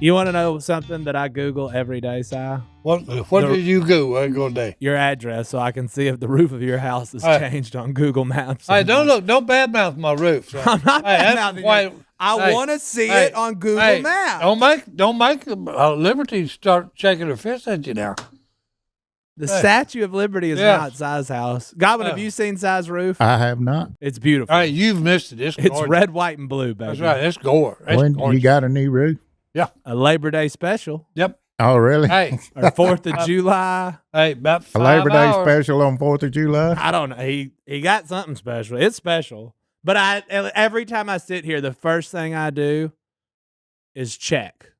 You want to know something that I Google every day, Si? What did you go day? Your address, so I can see if the roof of your house has changed on Google Maps. Hey, don't badmouth my roof. So. I'm not badmouthing why. I want to see it on Google Maps. Don't make Liberty start shaking her fist at you now. The Statue of Liberty is not Si's house. Godwin, have you seen Si's roof? I have not. It's beautiful. Hey, you've missed it. It's red, white, and blue, baby. That's right. It's gore. When you got a new roof? Yeah. A Labor Day special. Yep. Oh, really? Hey. Or 4th of July. Hey, about 5 a Labor Day hours. special on 4th of July? I don't know. He got something special. It's special. But every time I sit here, the first thing I do is check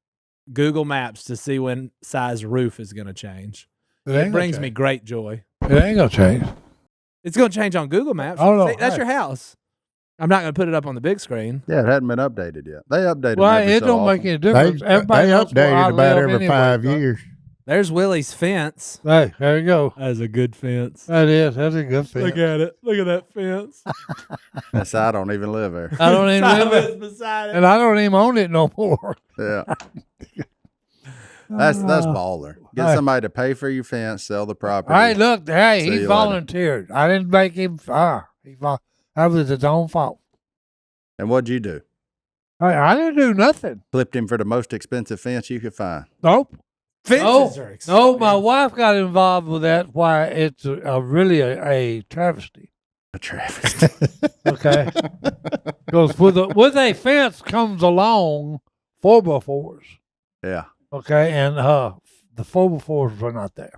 Google Maps to see when Si's roof is going to change. It brings me great joy. It ain't going to change. It's going to change on Google Maps. Oh, no. See, that's your house. I'm not going to put it up on the big screen. Yeah, it hadn't been updated yet. They updated Well, every it so don't often. make any difference. They Everybody knows where I update it about live every anyway, 5 so. years. There's Willie's fence. Hey, there you go. That is a good fence. That is. That's a good fence. Look at it. Look at that fence. Yes, I don't even live there. I don't even live Silas it. beside it. And I don't even own it no more. Yeah. That's baller. Get somebody to pay for your fence, sell the property. Hey, look. Hey, See he you later. volunteered. I didn't make him. That was his own fault. And what'd you do? Hey, I didn't do nothing. Flipped him for the most expensive fence you could find. Nope. Fences are expensive. No, my wife got involved with that. Why it's really a travesty. A travesty. Okay, because with a fence comes along 4x4s. Yeah. Okay, and the 4x4s were not there.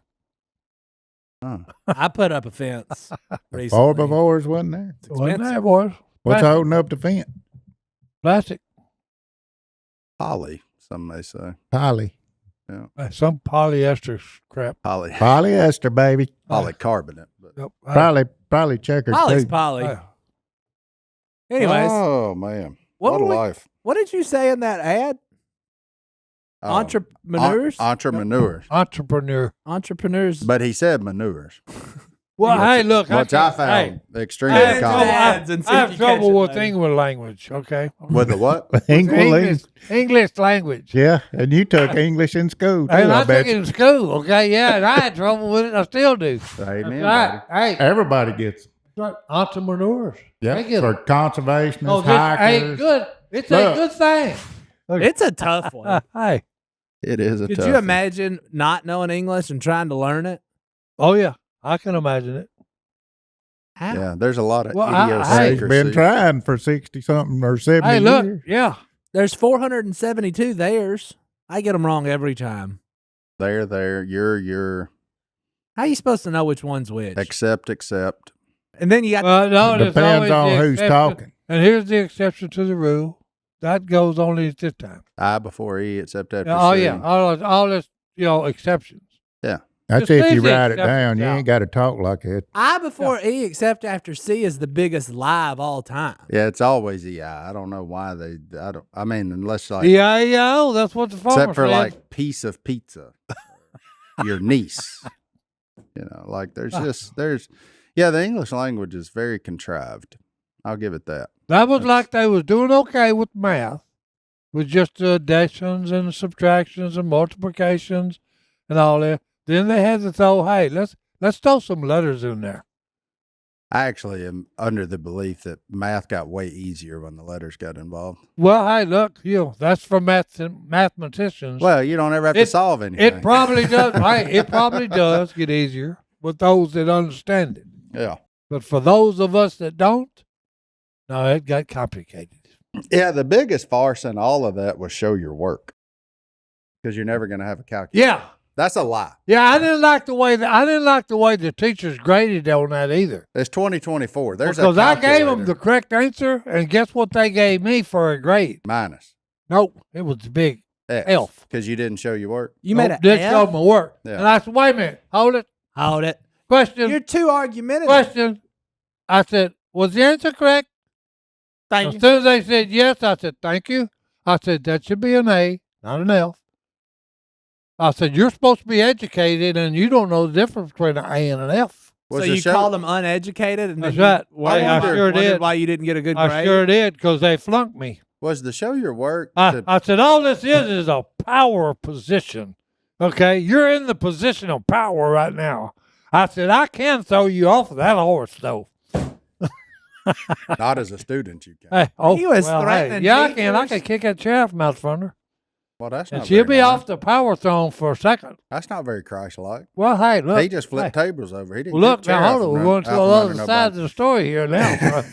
Oh. I put up a fence recently. 4x4s wasn't there? It's Wasn't expensive. there, boys? What's Plastic. holding up the fence? Plastic. Poly, some may say. Poly. Some polyester crap. Poly. Polyester, baby. Polycarbonate. But. Yep. Probably checkered Polly's too. Polly. Hey. Anyways, Oh, man. What What a were we- life. what did you say in that ad? Entrepreneurs? Entrepreneurs. Entrepreneurs. But he said manures. Well, hey, look. Which I found extremely Hey, common. ads and see I if have you trouble catch it with later. English language, okay? With the what? English language. Yeah, and you took English in school too, And I I took bet it you. in school, okay? Yeah, and I had trouble with it. I still do. Amen. Right. Hey, Everybody gets it. entrepreneurs. Yeah, They get for it. conservationists, Oh, this ain't hikers. good. It's Look. a good thing. It's a tough one. Hey. It is a Could tough you one. imagine not knowing English and trying to learn it? Oh, yeah. I can imagine it. How? Yeah, there's a lot of Well, He's idiosyncrasy. been trying for 60-something or 70 Hey, look. years. Yeah. There's 472 theirs. I get them wrong every time. There. You're. How are you supposed to know which one's which? Accept. And then you got Well, no, there's Depends always on the who's exception. talking. And here's the exception to the rule. That goes only at this time. I before E, except after Oh, C. yeah. All this, exceptions. That's Just if you leave the write it down. You exceptions ain't got to talk like it. I before E except after C is the biggest lie of all time. Yeah, it's always EI. I don't know why they. I mean, unless like E-I-E-I-O, that's what the farmer except for said. like piece of pizza, your niece. Like there's. Yeah, the English language is very contrived. I'll give it that. That was like they was doing okay with math, with just the additions and subtractions and multiplications and all that. Then they had to throw, hey, let's throw some letters in there. I actually am under the belief that math got way easier when the letters got involved. Well, hey, look, that's for mathematicians. Well, you don't ever have to solve anything. It probably does. Hey, it probably does get easier with those that understand it. Yeah. But for those of us that don't, no, it got complicated. Yeah, the biggest farce in all of that was show your work. Because you're never going to have a calculator. Yeah. That's a lie. Yeah, I didn't like the way the teachers graded on that either. It's 2024. There's Because a I gave them calculator. the correct answer, and guess what they gave me for a grade? Minus. Nope, it was a big elf. Because you didn't show your work. You made Nope, a didn't show F? my work. Yeah. And I said, wait a minute, hold it. Hold it. Question. You're too argumentative. Question. I said, was the answer correct? Thank As you. soon as they said yes, I said, thank you. I said, that should be an A, not an F. I said, you're supposed to be educated, and you don't know the difference between an A and an F. So you called them uneducated, and That's then right. you wondered, I sure wondered did. why you didn't get a good grade. I sure did, because they flunked me. Was the show your work? I said, all this is a power position. Okay, you're in the position of power right now. I said, I can throw you off of that horse, though. Not as a student, you can. Hey, oh, He was well, threatening yeah, I can. I teachers. can kick that chair from out from her. Well, that's And not. she'll very be nice. off the power throne for a second. That's not very Christ-like. Well, hey, look. He just flipped tables over. He didn't. Well, look, kick chair now, out hold on. from We're un- going to out the from other under side of the story here now.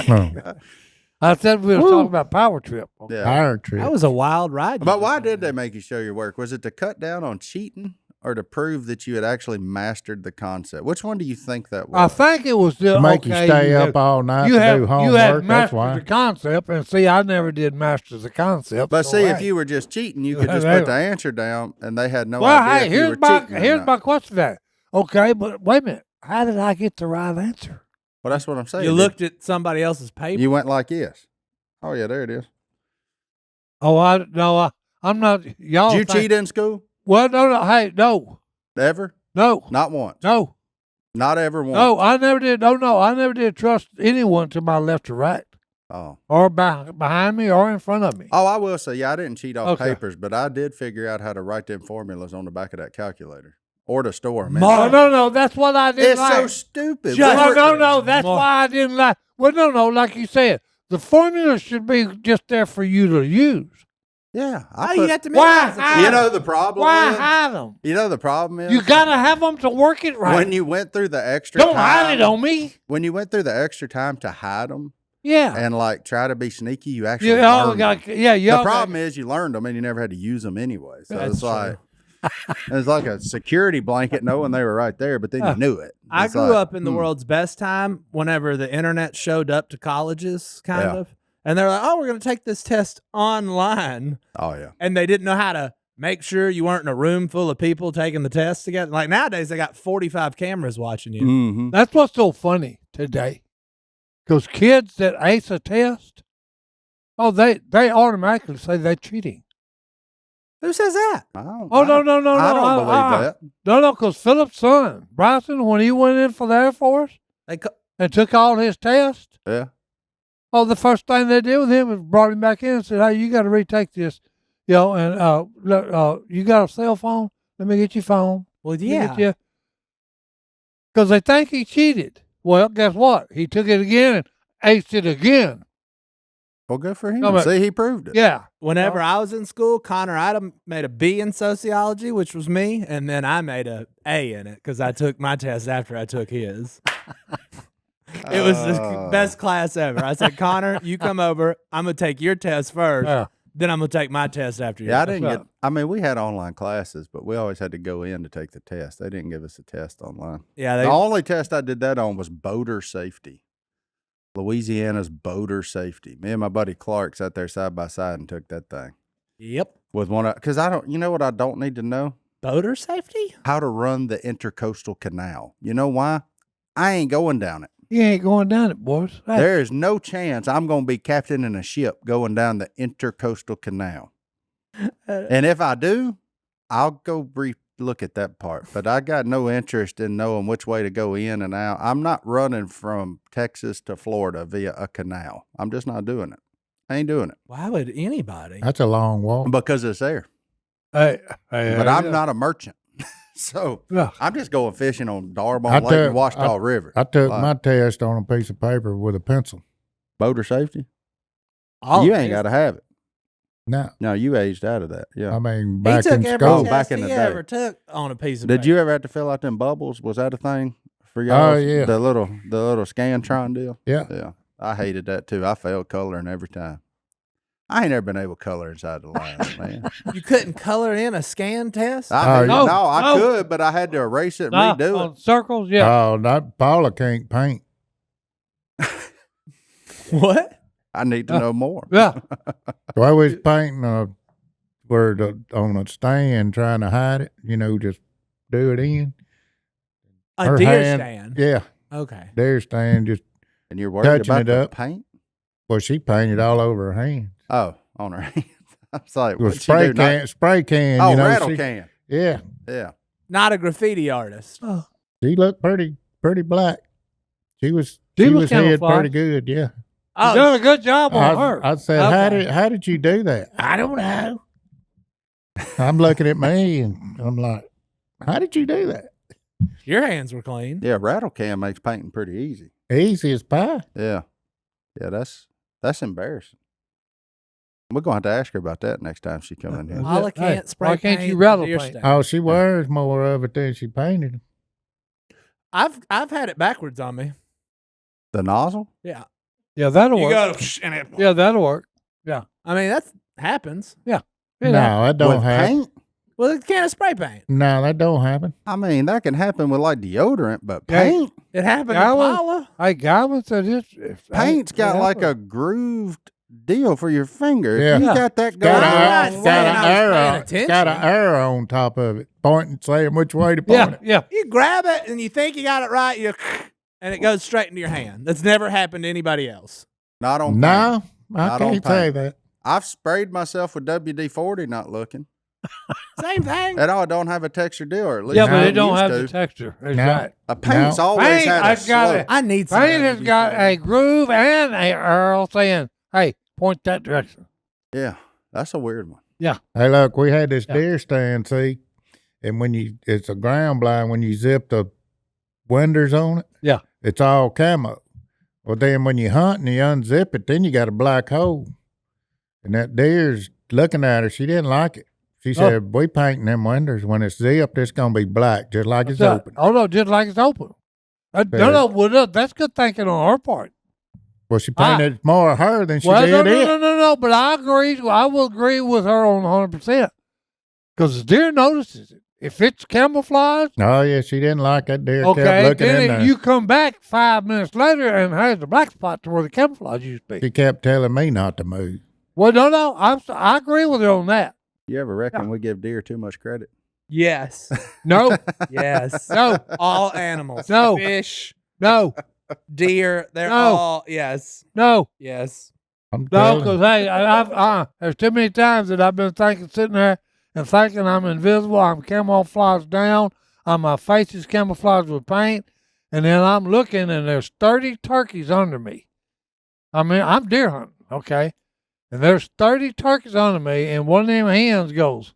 No. I said we were talking about power trip. Yeah. Fire trip. That was a wild ride. you But just why had. did they make you show your work? Was it to cut down on cheating or to prove that you had actually mastered the concept? Which one do you think that was? I think it was the To make you okay, stay up had- all night you to have do you homework. had That's mastered why. the concept, and see, I never did master the concept. But so, see, hey. if you were just cheating, you Yeah, could just they put the were. answer down, and they had no well, idea hey, if you here's were my cheating. or here's not. my question. That okay, but wait a minute, how did I get the right answer? Well, that's what I'm saying. You Did- looked at somebody else's paper. You went like this. Oh yeah, there it is. Oh, I'm not. Y'all Did you think- cheat in school? Well, no, hey, no, Ever? no, Not once. no, Not ever once. no. I never did. No, I never did trust anyone to my left or right, Oh. or behind me, or in front of me. Oh, I will say, yeah, I didn't cheat off Okay. papers, but I did figure out how to write them formulas on the back of that calculator or to store them. Oh, no, that's what I didn't It's like. so stupid. Just- We were- No, that's More. why I didn't like. Well, no, like you said, the formula should be just there for you to use. Yeah. Oh, I you put- have to Why memorize the hide you formula. know the problem Why is? hide them? You know the problem is? You gotta have them to work it right. When you went through the extra Don't time. hide it on me. When you went through the extra time to hide them Yeah. and like try to be sneaky, you actually You all learned got. them. Yeah. The problem is you learned them and you never had to use them anyway. So That's it's like it's like a security blanket knowing they were right there, but then you knew it. I It's grew like, up in the world's best time whenever the internet showed up to colleges, kind Yeah. of. And they're like, oh, we're going to take this test online. Oh yeah. And they didn't know how to make sure you weren't in a room full of people taking the test together. Like nowadays, they got 45 cameras watching you. Mm-hmm. That's what's so funny today, because kids that ace a test, they automatically say they're cheating. Who says that? Oh, no. I don't believe that. No, because Philip's son, Bryson, when he went in for the Air Force They and took all his tests, Yeah. the first thing they did with him was brought him back in and said, hey, you got to retake this, and look, you got a cell phone? Let me get your phone. well, Let me yeah. get you. Because they think he cheated. Well, guess what? He took it again and aced it again. Well, good for him. No, but- See, he proved it. Yeah. Whenever I was in school, Connor Item made a B in sociology, which was me, and then I made a A in it because I took my test after I took his. It was the best class ever. I said, Connor, you come over. I'm going to take your test first. Yeah. Then I'm going to take my test after you. Yeah, I didn't right. get. I mean, we had online classes, but we always had to go in to take the test. They didn't give us a test online. Yeah, The only test I did that on was boater safety. Louisiana's boater safety. Me and my buddy Clark sat there side by side and took that thing Yep. with one. Because I don't. You know what I don't need to know? Boater safety? How to run the intercoastal canal. You know why? I ain't going down it. You ain't going down it, boys. Hey, There is no chance I'm going to be captaining a ship going down the intercoastal canal. And if I do, I'll go look at that part. But I got no interest in knowing which way to go in and out. I'm not running from Texas to Florida via a canal. I'm just not doing it. I ain't doing it Why would anybody? That's a long walk. because it's there. hey, But I'm not a merchant. So Yeah. I'm just going fishing on I Darbone Lake took- and Washita River. I took Like, my test on a piece of paper with a pencil. boater safety. All You of ain't this. got to have it. No, No, you aged out of that. Yeah. I mean He back took in every school. test back in he the day. ever took on a piece of Did paper. you ever have to fill out them bubbles? Was that a thing for y'all? yeah. The little Scantron deal. Yeah. Yeah. I hated that too. I failed coloring every time. I ain't never been able to color inside the lines, man. You couldn't color in a scan test? Oh, no, no, I no. could, but I had to erase it and Nah, redo on it. circles, yeah. Oh, not Paula can't paint. What? I need to know more. Yeah. So I was painting on a stand trying to hide it. Just do it in. A Her deer hand- stand. Yeah, Okay. deer stand. Just And you're worried Touching about it the up. paint? she painted all over her hand. Oh, on her hands. I was like, It was what'd she do? spray can. Oh, rattle rattle can. Yeah, Yeah. Not a graffiti artist. she looked pretty black. She was She was hid camouflaged. pretty good. Yeah, You done a good job on her. I said, Okay. how did you do that? I don't know. I'm looking at me and I'm like, how did you do that? Your hands were clean. Yeah, rattle can makes painting pretty easy. Easy as pie. Yeah. Yeah, that's embarrassing. We're going to have to ask her about that next time she come in here. Paula Hey, can't spray why can't paint you rattle deer paint? stand. Oh, she wears more of it than she painted. I've had it backwards on me. The nozzle? Yeah. Yeah, that'll You work. go and it. Yeah, that'll work. I mean, that happens. Yeah. No, that don't With happen. paint? Well, it can't spray paint. No, that don't happen. I mean, that can happen with like deodorant, but Yeah. paint? It happened Yeah, to well, Paula. Hey, Godwin said this. Paint's got like a grooved deal for your finger. Yeah. If you Yeah. got that Got, going I'm not a, on. saying got, I an was paying arrow, it's got an attention. arrow on top of it, pointing, saying which way to point Yeah, it. yeah. You grab it and you think you got it right, and it goes straight into your hand. That's never happened to anybody else. Not on paint. No, I Not on can't say paint. that. I've sprayed myself with WD-40 not looking. Same thing. At all, it don't have a texture deal, or at least Yeah, but it it don't used have to. the texture. That's No. right. A paint's No. always Paint, had a I've got slope. it. I need some. Paint has got WD-40. a groove and a arrow saying, "Hey, point that direction." Yeah, that's a weird one. Hey, look, we had this Yeah. deer stand, see, and it's a ground blind, when you zip the windows on it, Yeah. it's all camo. Well, then when you hunt and you unzip it, then you got a black hole. And that deer's looking at her. She didn't like it. She said, we painting them windows. When it's zipped, it's going to be black, just like it's open. Oh no, just like it's open. Fair. No, well, no, that's good thinking on her part. Well, she painted more of her than she did no, it. no. But I agree. I will agree with her on 100% because the deer notices it. If it's camouflaged, Oh, yeah, she didn't like that deer. okay, kept looking in then there. you come back 5 minutes later and there's a black spot to where the camouflage used to be. She kept telling me not to move. Well, no, I agree with her on that. You ever reckon we give deer too much credit? Yes. No, Yes. no, All animals. No. Fish, no, deer, they're No. all, yes. no. Yes. I'm No, telling because you. hey, there's too many times that I've been sitting there and thinking I'm invisible. I'm camouflaged down. My face is camouflaged with paint, and then I'm looking and there's 30 turkeys under me. I mean, I'm deer hunting, okay, and there's 30 turkeys under me, and one of them hens goes,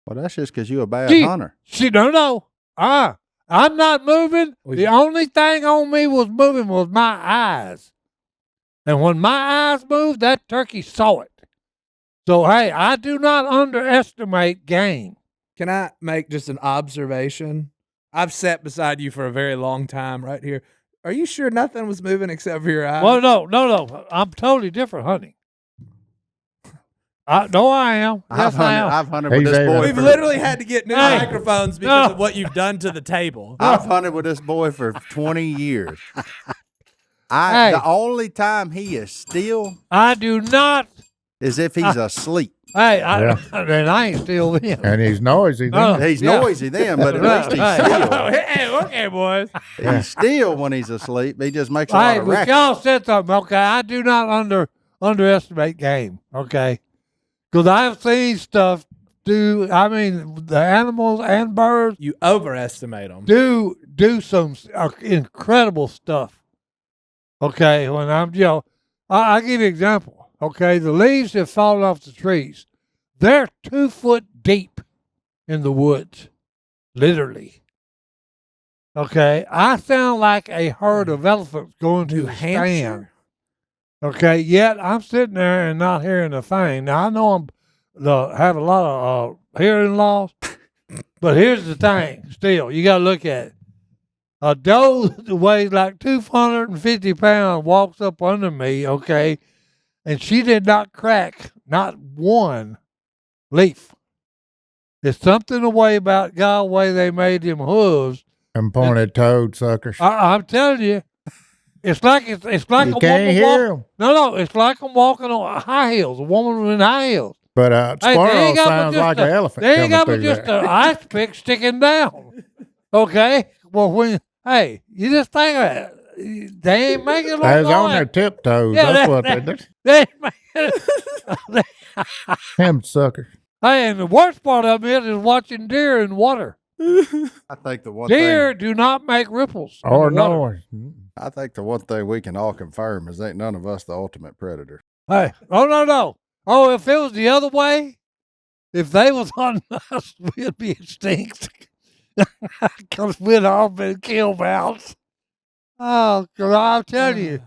Well, that's just because you a bad Gee. hunter. no. I'm not moving. Well, The only thing on me was moving was my eyes. And when my eyes moved, that turkey saw it. So, hey, I do not underestimate game. Can I make just an observation? I've sat beside you for a very long time right here. Are you sure nothing was moving except for your eyes? Well, no. I'm totally different hunting. No, I am. Yes, I am. I've hunted with He's this able boy. to- We've For, literally had to get new Hey. microphones because No. of what you've done to the table. I've hunted with this boy for 20 years. Hey. The only time he is still I do not. is if he's asleep. Hey, Yeah. and I ain't still in. And he's noisy. No. then. He's Yeah. noisy then, but at Right, least he's right. still. Hey, okay, boys. He's still when he's asleep. He just makes a lot Hey, of but racket. y'all said something. Okay, I do not underestimate game. Okay, because I've seen stuff do. I mean, the animals and birds You overestimate them. do some incredible stuff. Okay, when I'll give you an example. Okay, the leaves have fallen off the trees. They're 2 foot deep in the woods, literally. Okay, I sound like a herd of elephants going to New the stand. Hampshire? Okay, yet I'm sitting there and not hearing a thing. Now I know have a lot of hearing loss, but here's the thing. Still, you got to look at it. A doe that weighs like 250 pounds walks up under me. Okay, and she did not crack not one leaf. It's something the way about God, the way they made them hooves. And pointed toad suckers. I'm telling you, it's like you a can't woman hear them. No, it's like I'm walking on high heels. A woman in high heels. But Hey, squirrel they ain't got but sounds just like a- an elephant. They ain't got coming but through just there. an ice pick sticking down. Okay, well hey, you just think of it. They ain't making no They was on their noise. tiptoes. Yeah, That's that- what that- they did. They ain't making. Them suckers. Hey, and the worst part of it is watching deer in water. I think the one Deer thing do not make ripples. in Or the water. noise. I think the one thing we can all confirm is ain't none of us the ultimate predator. Hey, no. Oh, if it was the other way, if they was on us, we'd be extinct. Because we'd all been killed mouse. Oh, because I'll tell you.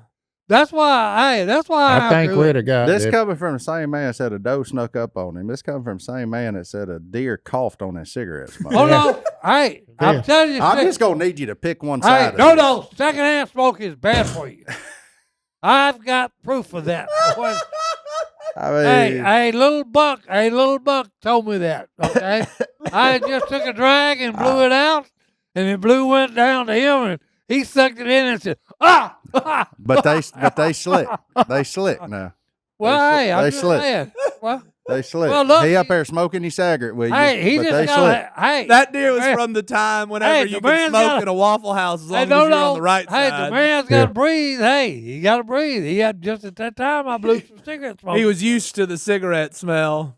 That's why I think do we'd it. have got This it. coming from the same man that said a doe snuck up on him. This coming from the same man that said a deer coughed on his cigarette smoke. Oh, no. Hey, I'm Yeah. telling you. I'm just gonna need you to pick one Hey, side. no. Secondhand smoke is bad for you. I've got proof of that. boy. I mean, Hey, little buck told me that. Okay, I just took a drag and blew it out, and the blue went down to him, and he sucked it in and said, "Ah!" but they slick. They slick now. Well, hey, I'm they just slick. saying. Well, They slick. Well, look, he up there smoking his cigarette with you. hey, he but just they got. slick. Hey, That deer was Hey. from the time whenever Hey, you the could man's smoke gotta- in a Waffle House as long Hey, as you're no. on the right Hey, side. the man's got Yeah. to breathe. Hey, he got to breathe. He had just at that time. I blew some cigarette smoke. He was used to the cigarette smell,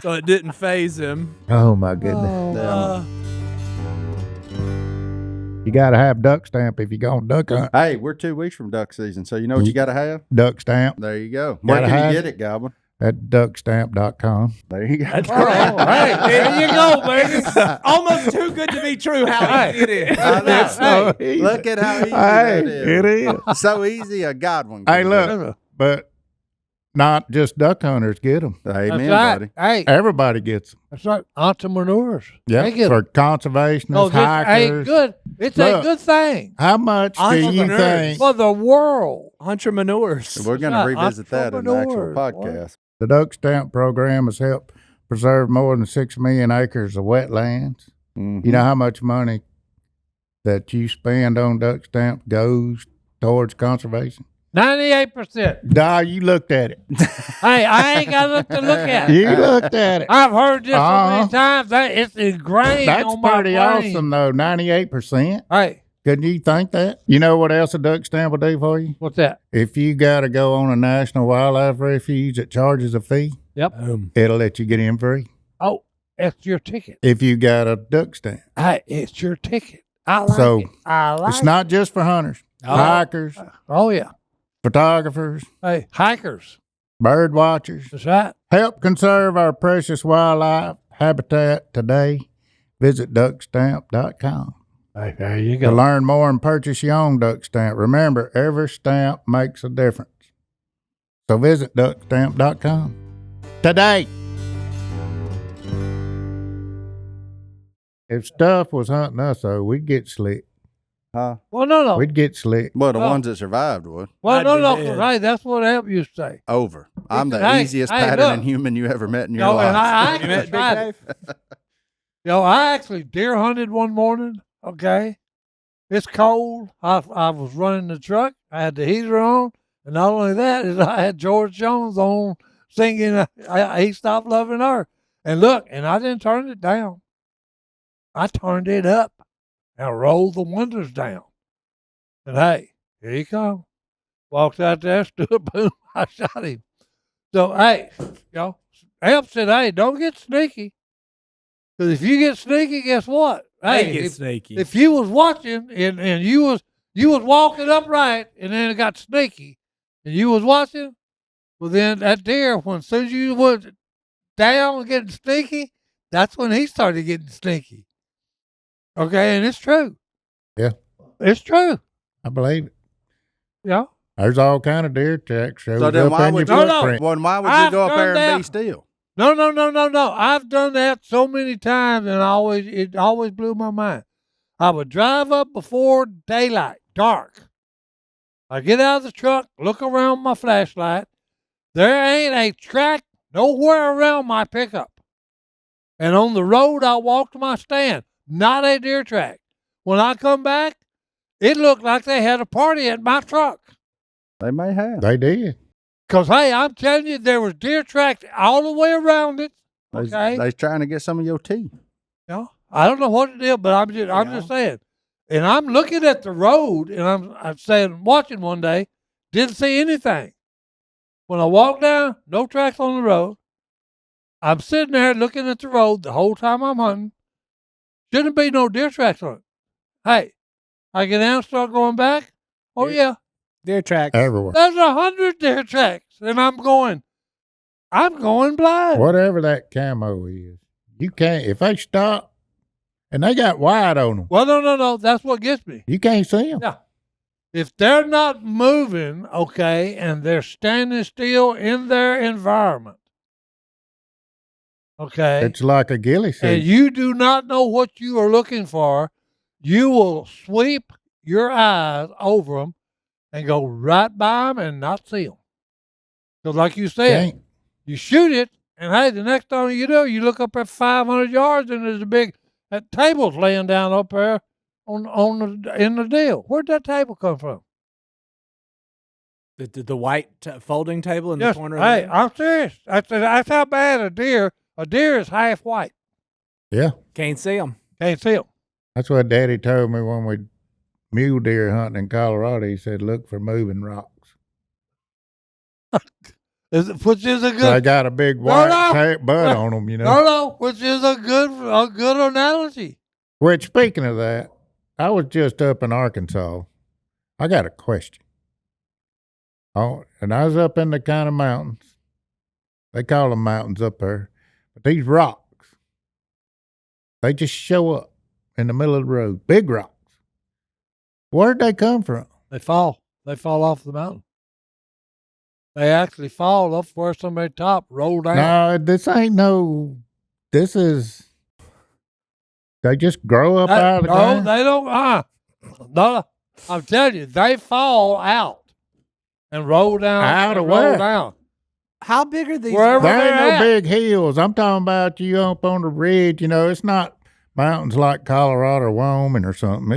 so it didn't phase him. Oh, my goodness. Uh, You got to have duck stamp if you're going to duck hunt. Hey, we're 2 weeks from duck season, so you know what you got to have? Duck stamp There you go. Where Gotta can have you get it, Godwin? at duckstamp.com. There you go. Oh, hey, there you go, baby. almost too good to be true. How easy it is. I know. so Hey, easy. look at how easy Hey, that is. it is. So easy a Godwin. Hey, can look, but not just duck hunters get them. do. Amen, That's buddy. right. Hey, Everybody gets them. that's right. Entrepreneurs. Yeah, They get for conservationists, Oh, this ain't hikers. good. It's a Look. good thing How much do you Entrepreneurs. think for the world. Entrepreneurs. We're going to right. revisit that in the actual Entrepreneurs, boy. podcast. the duck stamp program has helped preserve more than 6 million acres of wetlands? Mhm. You know how much money that you spend on duck stamp goes towards conservation? 98%. Nah, you looked at it. Hey, I ain't got nothing to look at. You looked at it. I've heard this so Uh-huh. many times that it's ingrained That's on my pretty brain. awesome, though. 98%. Hey, Couldn't you think that? You know what else a duck stamp will do for you? what's that? If you got to go on a national wildlife refuge that charges a fee, Boom. it'll let you get in free. Oh, it's your ticket. If you got a duck stamp. Hey, it's your ticket. I like So, it. I like It's not just for hunters, Oh. hikers, it. Oh, yeah. photographers, Hey, hikers. bird watchers. That's right. Help conserve our precious wildlife habitat today. Visit duckstamp.com Hey, there you to learn more and purchase your own duck stamp. Remember, every stamp makes a difference. So visit duckstamp.com today. If stuff was hunting us, though, we'd get slick. Huh? Well, no. We'd get slick. Well, the Oh. ones that survived would. Well, I'd no, be no. dead. 'Cause, hey, that's what Amp used to say. Over. I'm the Hey, easiest hey, patterning look. human you ever met in your No, life. and I You met actually Big tried Dave? it. I actually deer hunted one morning. Okay, it's cold. I was running the truck. I had the heater on, and not only that is I had George Jones on singing. He stopped loving her, and look, and I didn't turn it down. I turned it up and rolled the windows down. And hey, here he comes. Walked out there, stood, boom, I shot him. So hey, Amp said, hey, don't get sneaky. Because if you get sneaky, guess what? Hey, Hey, get sneaky. if you was watching and you was walking upright and then it got sneaky and you was watching, well then that deer, when soon as you was down getting sneaky, that's when he started getting sneaky. Okay, and it's true. Yeah. It's true. I believe it. Yeah. There's all kind of deer tracks shows So then up why in your would you? footprint. Well, why would you I've go up there done and be that. still? No. I've done that so many times, and it always blew my mind. I would drive up before daylight, dark. I get out of the truck, look around my flashlight. There ain't a track nowhere around my pickup. And on the road, I walk to my stand. Not a deer track. When I come back, it looked like they had a party at my truck. They may have. They did. Because, hey, I'm telling you, there was deer tracks all the way around it. Okay. They's trying to get some of your teeth. I don't know what it is, but I'm just saying. And I'm looking at the road, and I'm saying, watching one day, didn't see anything. When I walked down, no tracks on the road. I'm sitting there looking at the road the whole time I'm hunting. Shouldn't be no deer tracks on it. Hey, I get down and start going back. Oh, Deer- yeah. Deer tracks. Everywhere. There's 100 deer tracks. And I'm going blind. Whatever that camo is, you can't. If they stop and they got white on them, Well, no. That's what gets me. you can't see them. Yeah. If they're not moving, okay, and they're standing still in their environment, okay, It's like a ghillie and suit. you do not know what you are looking for, you will sweep your eyes over them and go right by them and not see them. Because like you said, Can't. you shoot it, and hey, the next thing you do, you look up at 500 yards, and there's a big that table's laying down up there in the deal. Where'd that table come from? The white folding table in Yes, the corner. hey, of the I'm serious. That's how bad a deer is half white. Yeah, Can't see them. Can't see them. that's what Daddy told me when we mule deer hunting in Colorado. He said, "Look for moving rocks." Which is a So they good got a big No, white no. bud on them, you know. no, which is a good analogy. Which, speaking of that, I was just up in Arkansas. I got a question. Oh, and I was up in the kind of mountains. They call them mountains up there. But these rocks, they just show up in the middle of the road. Big rocks. Where'd they come from? They fall off the mountain. They actually fall up where somebody top roll down. No, this is, they just grow up out of the No, ground. they don't. No, I'm telling you, they fall out and roll down. Out of and roll where? down. How big are these? Wherever There ain't no they're at. big hills. I'm talking about you up on the ridge. You know, it's not mountains like Colorado or Wyoming or something.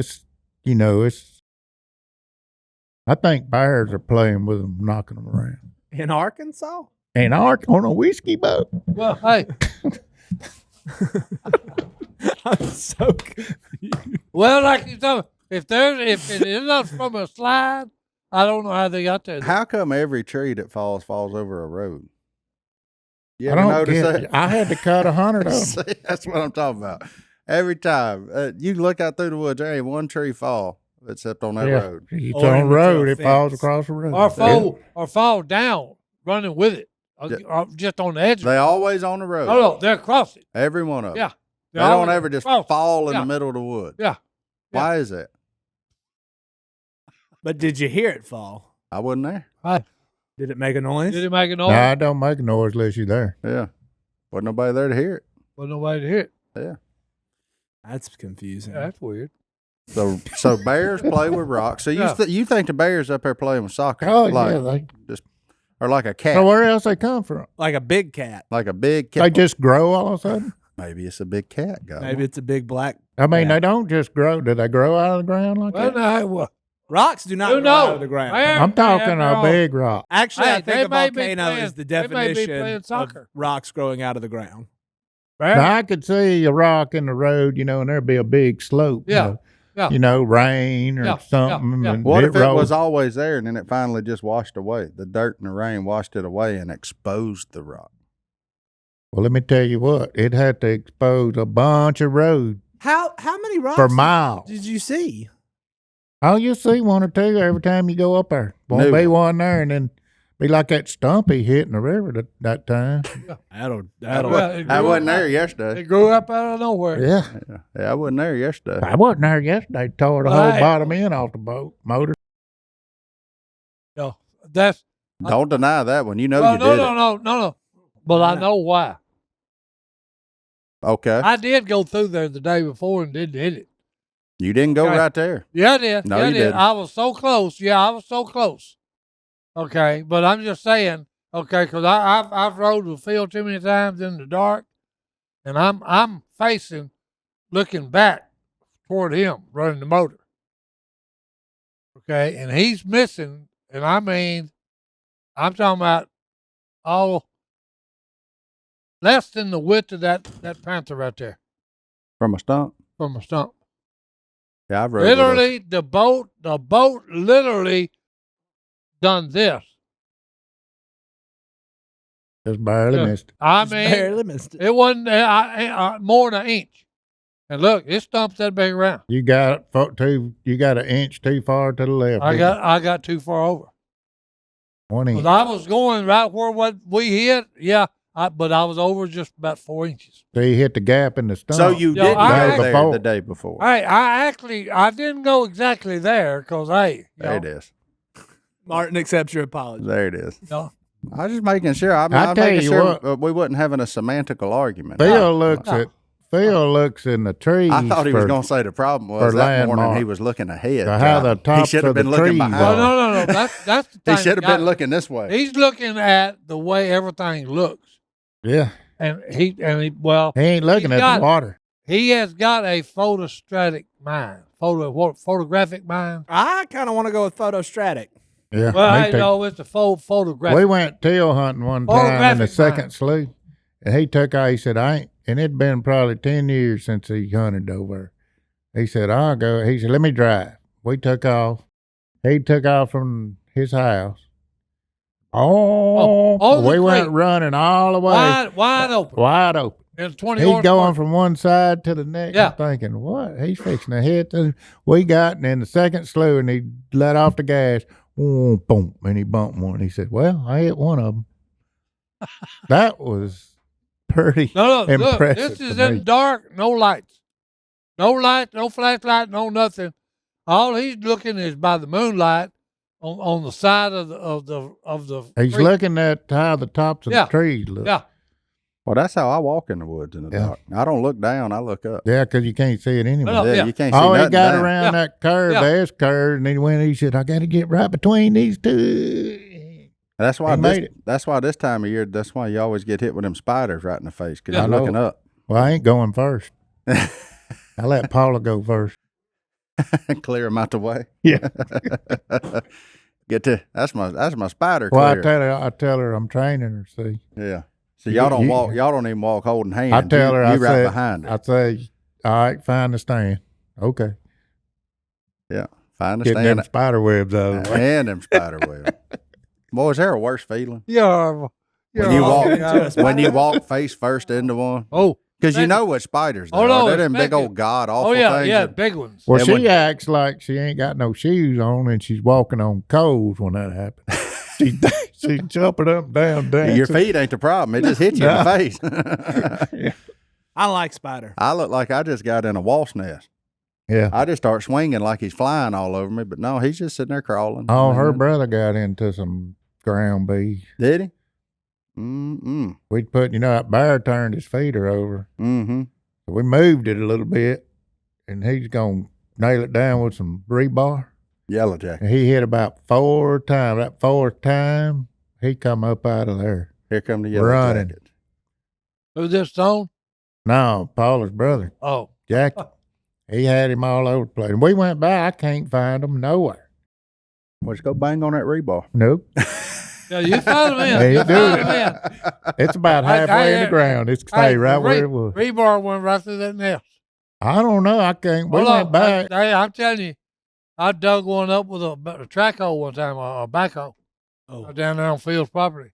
I think bears are playing with them, knocking them around. In Arkansas? And on a whiskey boat. Well, hey, I'm so confused. well, like you told, if it is not from a slide, I don't know how they got there. How come every tree that falls over a road? You I ever don't notice get that? it. I had to cut 100 of them. See, that's what I'm talking about. Every time you look out through the woods, there ain't one tree fall except on that road. It's Or on into the road. a It falls fence. across the road. or fall down running with it, or just on the edge. They always on the road. No, they're across it. Every one of them. Yeah, They don't ever just cross it. fall in Yeah. the middle of the wood. Yeah. Why is that? But did you hear it fall? I wasn't there. Hey, Did it make a noise? did it make a noise? Nah, it don't make a noise unless you're there. Yeah. Wasn't nobody there to hear it. Well, nobody to hear it. Yeah. That's confusing. Yeah, that's weird. So bears play with rocks. So Yeah. you think the bears up there playing with soccer? Oh, like, yeah. or like a cat, So where else they come from? Like a big cat. like a big cat. They just grow all of a sudden? Maybe it's a big cat. Godwin. Maybe it's a big black. I mean, Yeah. they don't just grow. Do they grow out of the ground like Well, that? no, well, Rocks do not who grow out knows? of the ground. Bears I'm may talking have their a own- big rock. Actually, Hey, I think they a may be volcano playing- is the they may be definition playing of soccer. rocks growing out of the ground. Bears, Now, I could see a rock in the road, and there'd be a big slope. Yeah, yeah. Rain or Yeah, something. yeah. And What if it rolls. was always there and then it finally just washed away? The dirt and the rain washed it away and exposed the rock. Well, let me tell you what. It had to expose a bunch of road How many rocks for miles. did you see? Oh, you'll see one or two every time you go up there. Won't New be one there, and then be like that stumpy hitting the river that time. That'll. Well, it I grew wasn't up- there yesterday. It grew up out of nowhere. Yeah. Yeah, I wasn't there yesterday. I wasn't there yesterday. Tore the Well, whole hey. bottom end off the boat motor. No, that's Don't deny that one. You know well, you did it. no. But I know why. Okay. I did go through there the day before and did hit it. You didn't go Okay. right there. Yeah, I did. No, yeah, I you did. didn't. I was so close. Yeah, I was so close. Okay, but I'm just saying. Okay, because I've rode with Phil too many times in the dark, and I'm facing, looking back toward him running the motor. Okay, and he's missing, and I mean, I'm talking about all less than the width of that panther right there From a stump. from a stump. Yeah, I've rode with us. Literally, the boat literally done this. Just barely Yeah. missed it. I Just mean, barely missed it. it wasn't more than an inch. And look, it stumps that big around. You got you got an inch too far to the left. I got too far over. 1 inch. But I was going right where what we hit. Yeah, but I was over just about 4 inches. So you hit the gap in the stump. So you didn't I- go there before. the day before. Hey, I didn't go exactly there because There it is. Martin accepts your apology. There it is. No, I was just making sure. I tell was making you sure what. we wasn't having a semantical argument. Phil looks in the trees. I thought he was for- going to say the problem for was that morning landmark. he was looking ahead. For how the John. He tops should have of the been looking trees behind. are. no. That's the thing. He should have been looking this way. He's looking at the way everything looks, Yeah. and he He ain't looking He's at got- the water. he has got a photostatic mind, photographic mind. I kind of want to go with photostratic. Yeah. Well, me I too. know it's a photographic. We went teal hunting one time in the Photographic second mind. slough, and he took out. He said, "I ain't," and it'd been probably 10 years since he hunted over. He said, "I'll go." He said, "Let me drive." We took off. He took off from his house. Oh, the we went creek. running all the way, wide open. wide open. It's 20 He's horsepower. going from one side to the next. Yeah. I'm thinking, what? He's fixing to hit. We got in the second slough, and he let off the gas. Boom, boom, and he bumped one. He said, "Well, I hit one of them." That was pretty No, look, impressive. this is to in me. dark, no lights. No light, no flashlight, no nothing. All he's looking is by the moonlight on the side of the He's creek. looking at how the tops of Yeah. the trees look. Yeah. Well, that's how I walk in the woods in the Yeah. dark. I don't look down. I look up. Yeah, because you can't see it anyway. Well, Yeah, yeah. you can't see Oh, he nothing got down. around Yeah. that curve, Yeah. the S curve, and he said, "I got to get right between these two." That's why He made it. That's why this time of year. That's why you always get hit with them spiders right in the face because Yeah. you're I know. looking up. Well, I ain't going first. I let Paula go first. Clear them out the way. Yeah. That's my spider. Well, Clear. I tell her I'm training her. See, Yeah. So y'all don't You- walk. Y'all don't even walk holding hands. I tell her, you I right say, behind her. I say, "All right, find the stand." Okay, Yeah. Find a getting stand them spider webs out of the way. and them spider webs. Boy, is there a worse feeling Yeah. when you walk into a when you walk face first into one? Oh. Because you know what spiders they Oh, no, are. They're it's them big big. old god awful Oh yeah, things. yeah, that- big ones. Well, And she when- acts like she ain't got no shoes on, and she's walking on coals when that happens. She's jumping up and down, dancing. Your feet ain't the problem. It just hits you in the face. I like spider. I look like I just got in a wasp nest. Yeah. I just start swinging like he's flying all over me, but no, he's just sitting there crawling. Oh, her Man. brother got into some ground beef. Did he? Mm-mm. We'd put, that bear turned his feeder over. Mm-hmm. So we moved it a little bit, and he's going to nail it down with some rebar. Yellow jacket. And he hit about 4 times. That 4th time, he come up out of there. Here come the yellow Running. jacket. Who's this Stone? No, Paula's brother, Oh. Jackie. He had him all over the place. And we went by, I can't find him nowhere. Let's go bang on that rebar. Nope. Yeah, you found him in. Hey, You dude. found him in. It's about Hey, halfway in hey, the ground. It's Hey, stay right the where it was. Rebar went right through that nest. I don't know. I can't. We Hold went on. back. Hey, I'm telling you, I dug one up with a track hole one time, a backhoe, Oh down there on Field's property.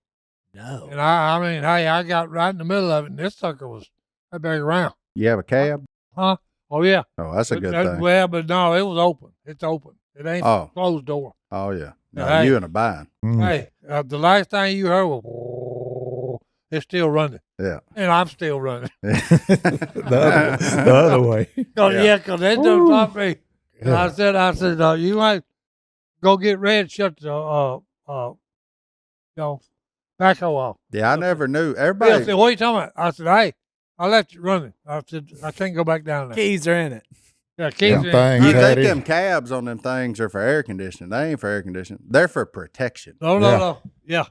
no! And I mean, hey, I got right in the middle of it, and this sucker was that big around. You have a cab? Huh? Oh, yeah. Oh, that's a good That- thing. Well, but no, it was open. It's open. It ain't Oh. closed door. Oh, yeah. No, Hey. you in a bind. Mm. Hey, the last thing you heard was, it's still running. Yeah. And I'm still running. the other way. Cause Yeah. yeah, cause they done stopped me. And Yeah. I said, you might go get ready to shut the, backhoe off. Yeah, I never knew. Bill Everybody. said, what are you talking about? I said, hey, I left you running. I said, I can't go back down there. Keys are in it. Yeah, keys Them in. things You had think it. them cabs on them things are for air conditioning? They ain't for air conditioning. They're for protection. No. Yeah.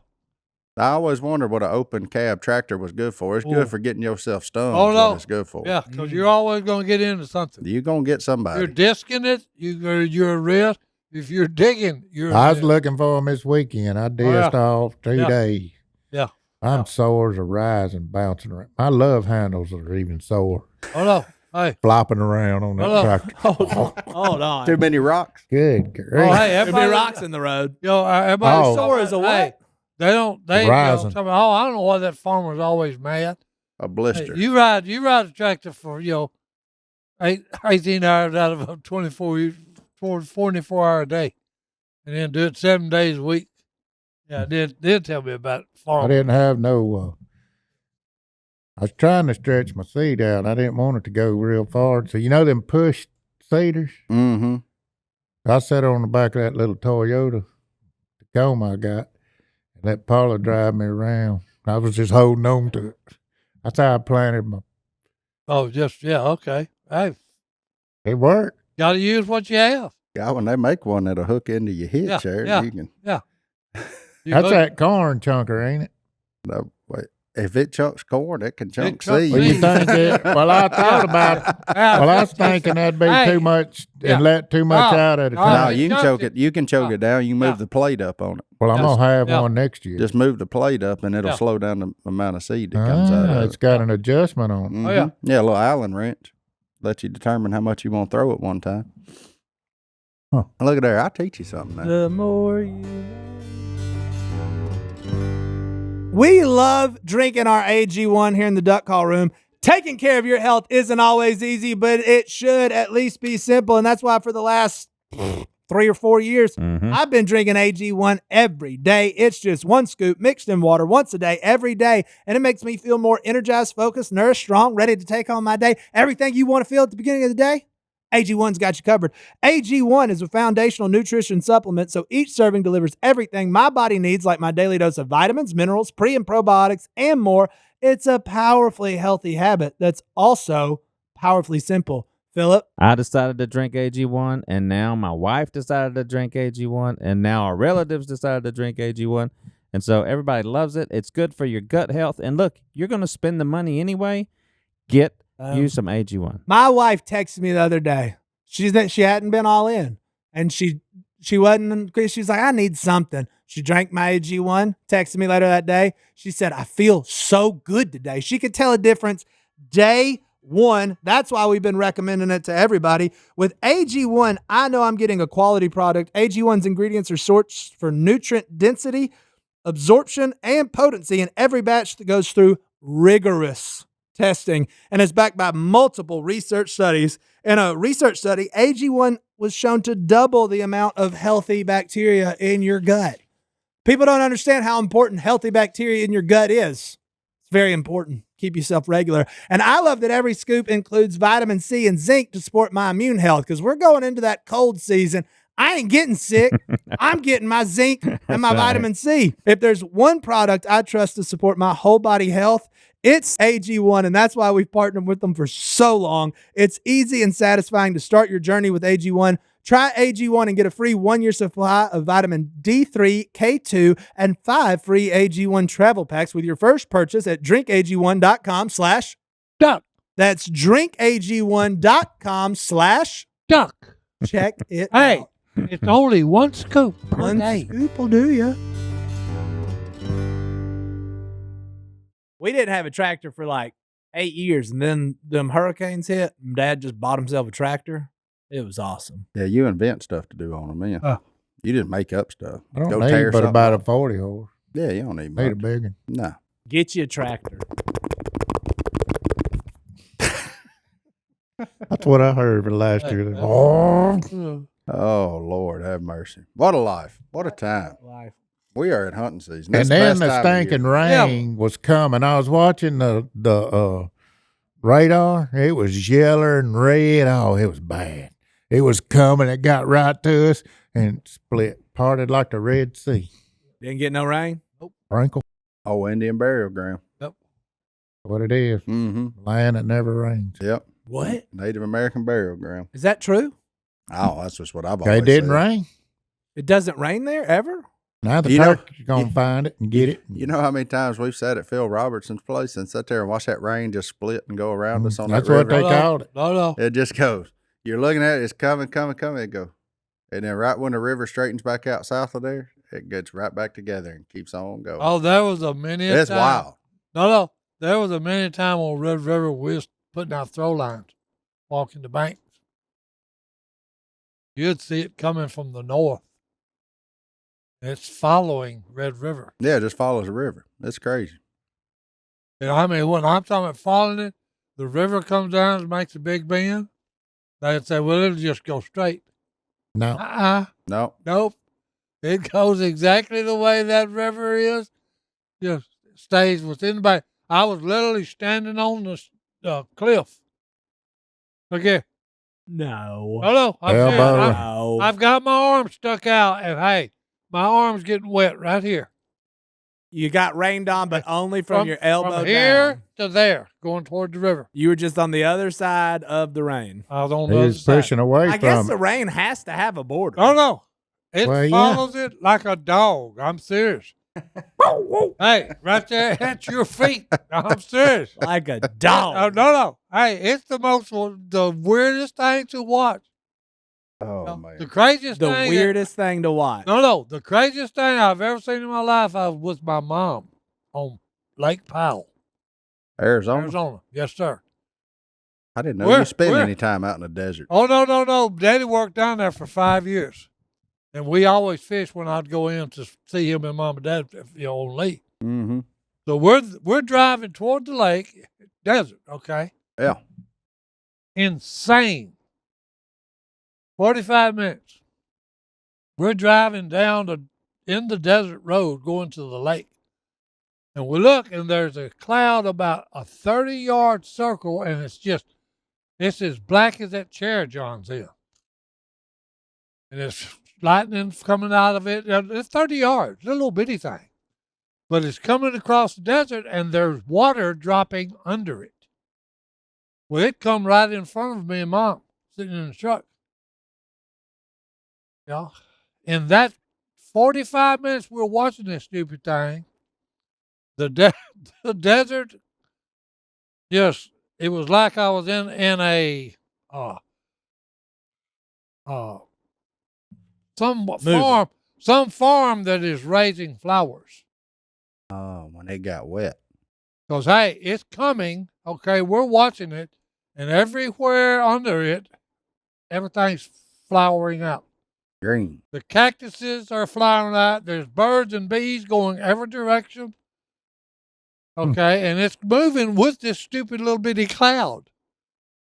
I always wondered what an open cab tractor was good for. It's Ooh. good for getting yourself stung. Oh, is no. what it's good for. Yeah, because you're always going to get into something. You gonna get You're somebody. disking it, you're a risk. If you're digging, you're I a was risk. looking for him this weekend. I yeah. dissed off 2 Yeah. days. Yeah. I'm Yeah. sore as a rising, bouncing around. My love handles are even sore, Oh, no. Hey. flopping around on that Hello. tractor. Hold on. Too many rocks. Good grief. Oh, hey, There'll be everybody. rocks in the road. Yo, everybody Oh. Sore as a what? They don't. They Rising. tell me, oh, I don't know why that farmer's always mad. A Hey, blister. you ride a tractor for 18 hours out of a 24-hour day, and then do it 7 days a week. Yeah, did tell me about farming. I didn't have no. I was trying to stretch my seed out. I didn't want it to go real far. So you know them push cedars. Mm-hmm. I sat on the back of that little Toyota Tacoma I got, and let Paula drive me around. I was just holding on to it. That's how I planted my. Oh, okay. Hey, It worked. got to use what you have. Yeah, when they make one that'll hook into your hitch, Yeah, there, yeah. you can. Yeah. That's that corn chunker, ain't it? No, wait. If it chunks corn, it can chunk chunks seed. Well, you think it? Well, I thought about it. Well, I was thinking that'd be too much and let too much out at a Oh, time. No, it you can chunks choke it. it. You can choke it down. You can move Yeah. the plate up on it. Well, I'm Yes. gonna have Yeah. one next year. Just move the plate up, and it'll Yeah. slow down the amount of seed that comes out of It's it. got an adjustment on it. Mhm. Oh, yeah. Yeah, a little Allen wrench. Let you determine how much you want to throw at one time. Huh. Look at there. I'll teach you something now. The more you. We love drinking our AG1 here in the duck call room. Taking care of your health isn't always easy, but it should at least be simple. And that's why for the last 3 or 4 years, I've been drinking AG1 every day. It's just one scoop mixed in water once a day, every day. And it makes me feel more energized, focused, nourished, strong, ready to take on my day. Everything you want to feel at the beginning of the day, AG1's got you covered. AG1 is a foundational nutrition supplement, so each serving delivers everything my body needs, like my daily dose of vitamins, minerals, pre and probiotics, and more. It's a powerfully healthy habit that's also powerfully simple. Phillip? I decided to drink AG1, and now my wife decided to drink AG1, and now our relatives decided to drink AG1. And so everybody loves it. It's good for your gut health. And look, you're going to spend the money anyway. Use some AG1. My wife texted me the other day. She hadn't been all in, and she wasn't. She's like, I need something. She drank my AG1. Texted me later that day. She said, I feel so good today. She could tell a difference day one. That's why we've been recommending it to everybody. With AG1, I know I'm getting a quality product. AG1's ingredients are sourced for nutrient density, absorption, and potency in every batch that goes through rigorous testing and is backed by multiple research studies. In a research study, AG1 was shown to double the amount of healthy bacteria in your gut. People don't understand how important healthy bacteria in your gut is. It's very important. Keep yourself regular. And I love that every scoop includes vitamin C and zinc to support my immune health, because we're going into that cold season. I ain't getting sick. I'm getting my zinc and my vitamin C. If there's one product I trust to support my whole body health, it's AG1, and that's why we've partnered with them for so long. It's easy and satisfying to start your journey with AG1. Try AG1 and get a free 1-year supply of vitamin D3, K2, and 5 free AG1 travel packs with your first purchase at drinkag1.com/duck. That's drinkag1.com/duck. Check it Hey, out. it's only one scoop per One day. scoop will do ya. We didn't have a tractor for like 8 years, and then them hurricanes hit, and Dad just bought himself a tractor. It was awesome. Yeah, you invent stuff to do on them, man. You didn't make up stuff. I don't Go need tear but something about up. a 40 horse. Yeah, you don't need Need a much. big one. No. Get you a tractor. That's what I heard for the last year. Oh. Oh, Lord, have mercy. What a life. What a time. Life. We are at hunting season. And That's then best the time of year. stinking rain was coming. I was watching the radar. It was yellow and red. Oh, it was bad. It was coming. It got right to us and split, parted like the Red Sea. Didn't get no rain? Sprinkle. Oh, Indian burial ground. What it is. Mm-hmm. Land that never rains. Yep. What? Native American burial ground. Is that true? Oh, that's just what I've always It didn't said. rain. It doesn't rain there ever? Now the You know- turkey's going to find it and get it. You know how many times we've sat at Phil Robertson's place and sat there and watched that rain just split and go around us on That's that what river? they called it. No. It just goes. You're looking at it, it's coming, it go. And then right when the river straightens back out south of there, it gets right back together and keeps on going. Oh, there was a minute. it's wild. No. There was a minute time on Red River we was putting out throw lines, walking the banks. You'd see it coming from the north. It's following Red River. Yeah, it just follows the river. It's crazy. And I mean, when I'm talking about following it, the river comes down and makes a big bend. They'd say, well, it'll just go straight. No. No. Nope. It goes exactly the way that river is. Just stays within the bay. I was literally standing on the cliff. Look here. No. No, I'm Elbow. serious. No. I've got my arm stuck out, and hey, my arm's getting wet right here. You got rained on, but only from your elbow from here down. to there, going toward the river. You were just on the other side of the rain. I was on He the other was side. pushing away I from guess the it. rain has to have a border. Oh no, it Well, yeah. follows it like a dog. I'm serious. Hey, right there at your feet. I'm serious. Like a Oh, dog. no. Hey, it's the weirdest thing to watch. Oh, man. The craziest The thing. weirdest thing to watch. No. The craziest thing I've ever seen in my life I was with my mom on Lake Powell, Arizona. Yes, sir. I didn't know Where- you spent where? any time out in the desert. Oh, no. Daddy worked down there for 5 years. And we always fished when I'd go in to see him and mom and dad, on leave. Mm-hmm. So we're driving toward the lake, desert, okay? Yeah. Insane. 45 minutes. We're driving down in the desert road going to the lake. And we look, and there's a cloud about a 30-yard circle, and it's as black as that chair John's in. And it's lightning coming out of it. It's 30 yards. It's a little bitty thing. But it's coming across the desert, and there's water dropping under it. Well, it come right in front of me and Mom, sitting in the truck. Yeah. In that 45 minutes we're watching this stupid thing, the desert, just, it was like I was in a some farm that is raising flowers. Oh, when it got wet. Because, hey, it's coming. Okay, we're watching it. And everywhere under it, everything's flowering out. Green. The cactuses are flowering out. There's birds and bees going every direction. Okay, and it's moving with this stupid little bitty cloud.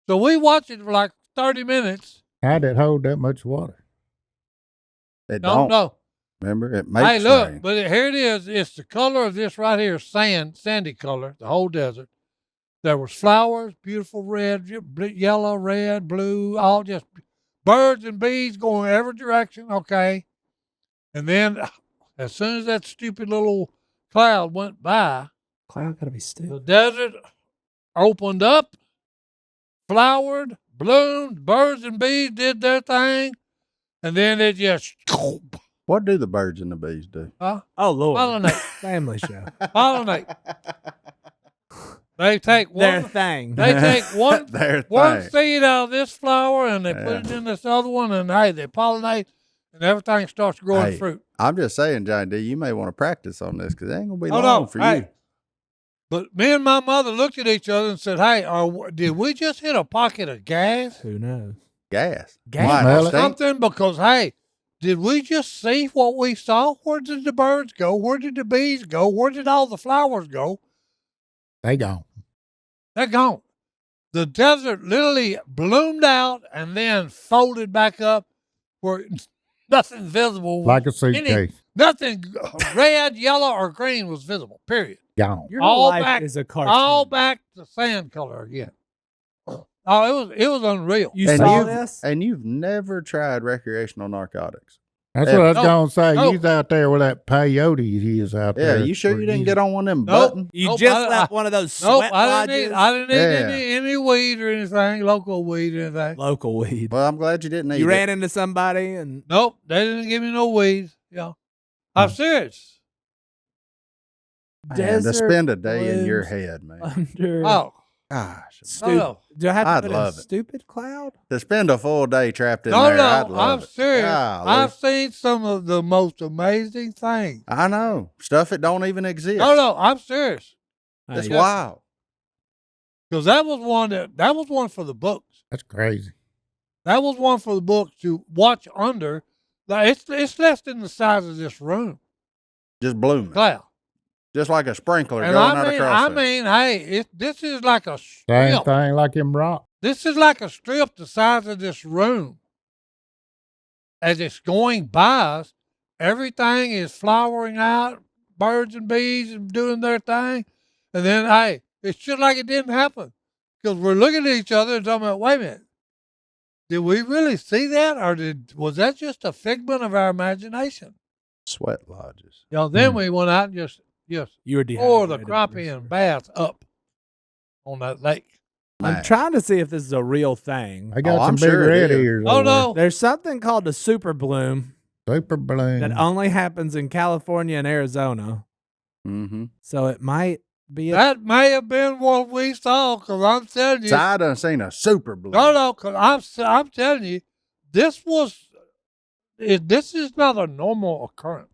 So we watched it for like 30 minutes. How'd it hold that much water? It Don't don't. know. Remember, it makes Hey, look, rain. but here it is. It's the color of this right here, sandy color, the whole desert. There was flowers, beautiful red, yellow, red, blue, all just birds and bees going every direction, okay? And then as soon as that stupid little cloud went by, Cloud gotta be the stupid. desert opened up, flowered, bloomed, birds and bees did their thing, and then it just What do the birds and the bees do? Oh Lord. pollinate, Family show. pollinate. They take Their one. thing. They take one Their one thing. seed out of this flower and they put Yeah. it in this other one, and hey, they pollinate, and everything starts growing Hey, fruit. I'm just saying, Johnny D, you may want to practice on this because it ain't gonna be Hold long on, for hey. you. But me and my mother looked at each other and said, "Hey, did we just hit a pocket of gas? Who knows? Gas. Gas. Why, Smell it. stink? Something?" Because hey, did we just see what we saw? Where did the birds go? Where did the bees go? Where did all the flowers go? They gone. They're gone. The desert literally bloomed out and then folded back up where nothing visible. Like a suitcase. Nothing red, yellow, or green was visible, period. Gone. Your All life back- is a cartoon. All back to sand color again. Oh, it was unreal. You And saw you- this? And you've never tried recreational narcotics. That's what I was No, going to say. no. He's out there with that peyote he is out Yeah, there. you sure for you didn't years. get on one of them Nope. buttons? You Nope, just I- left one of those Nope, sweat I didn't lodges. need Yeah. any weed or anything, local weed or anything. Local weed. Well, I'm glad you didn't eat You it. ran into somebody and Nope, they didn't give me no weed. Yeah, I'm serious. Man, to spend a day in your blooms head, man. under Oh, Gosh. no. Do I have to I'd put love a it. stupid cloud? To spend a full day trapped in No, there, no, I'd love I'm it. serious. Golly. I've seen some of the most amazing things. I know. Stuff that don't even exist. No, I'm serious. It's Hey, wild. Because that was one for the books. That's crazy. That was one for the books to watch under. Like it's less than the size of this room. Just blooming. Cloud. Just like a sprinkler And going out I across there. mean, hey, this is like a Same strip. thing like him rock. This is like a strip the size of this room. As it's going by us, everything is flowering out, birds and bees and doing their thing. And then, hey, it's just like it didn't happen. Because we're looking at each other and talking about, wait a minute, did we really see that? Or was that just a figment of our imagination? Sweat lodges. You know, then we went out and just You were pour the dehydrated. crappie and bath up on that lake. I'm Man. trying to see if this is a real thing. I got Oh, some I'm big sure it red is. ears. Oh, over no. There's something called a super bloom there. Super balloon. that only happens in California and Arizona. Mm-hmm. So it might be That may have been what we saw, because I'm telling you. So I done seen a super blue. No, because I'm telling you, this is not a normal occurrence.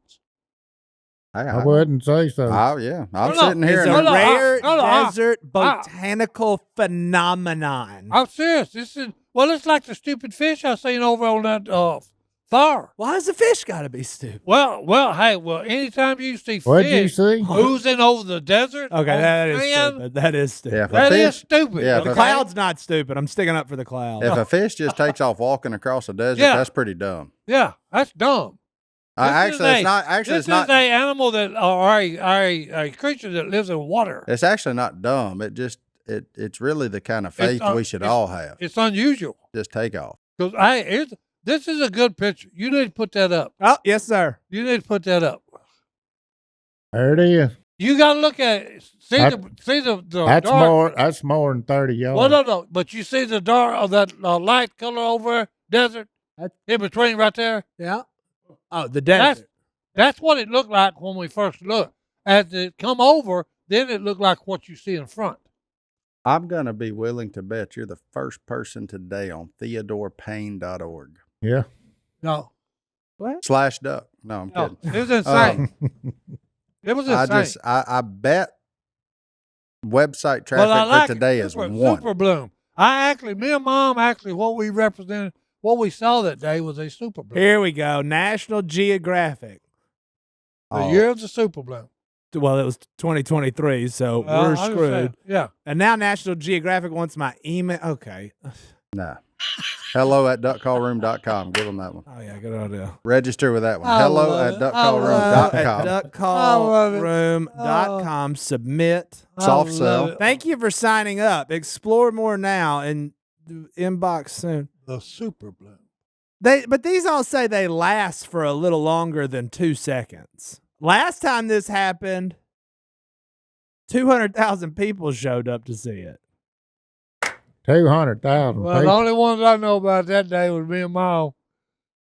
I wouldn't say so. Oh yeah, I'm No, no, sitting here. It's And a no, rare I- desert botanical phenomenon. I'm serious. It's like the stupid fish I seen over on that Thar. Why does the fish got to be stupid? Well, anytime you see What'd you fish see? oozing over the desert, Okay, on that is sand, stupid. That is stupid. yeah, if a that is fish, stupid. Yeah, The if cloud's not stupid. I'm sticking up for the cloud. if a fish just takes off walking across a desert, Yeah. that's pretty dumb. Yeah, that's dumb. Actually, it's not. Actually, This it's not. is a animal that, or a creature that lives in water. It's actually not dumb. It's really the kind of faith we should all have. It's unusual. Just take off. Because this is a good picture. You need to put that up. Oh, yes, sir. You need to put that up. There it is. You got to look at it. See That- the That's dark. That's more than 30 yards. Well, no. But you see the dark of that light color over desert in between right there. Yeah. Oh, the desert. That's what it looked like when we first looked. As it come over, then it looked like what you see in front. I'm gonna be willing to bet you're the first person today on TheodorePayne.org. Yeah. No, /duck. No, I'm no, kidding. it was insane. It was insane. I bet website traffic Well, I like for today it. is Super, one. Super bloom. Me and Mom what we represented, what we saw that day was a super bloom. Here we go. National Geographic. The year of the super bloom. Well, it was 2023, so Well, we're I was saying, screwed. yeah. And now National Geographic wants my email. Okay. Nah. Hello@duckcallroom.com. Give them that one. Oh, yeah, good idea. Register with that one. I love it. Hello@duckcallroom.com. duckcallroom.com. Submit. Soft I sell. love it. Thank you for signing up. Explore more now and inbox soon. The super bloom. But these all say they last for a little longer than 2 seconds. Last time this happened, 200,000 people showed up to see it. 200,000 Well, the people. only ones I know about that day was me and Mom.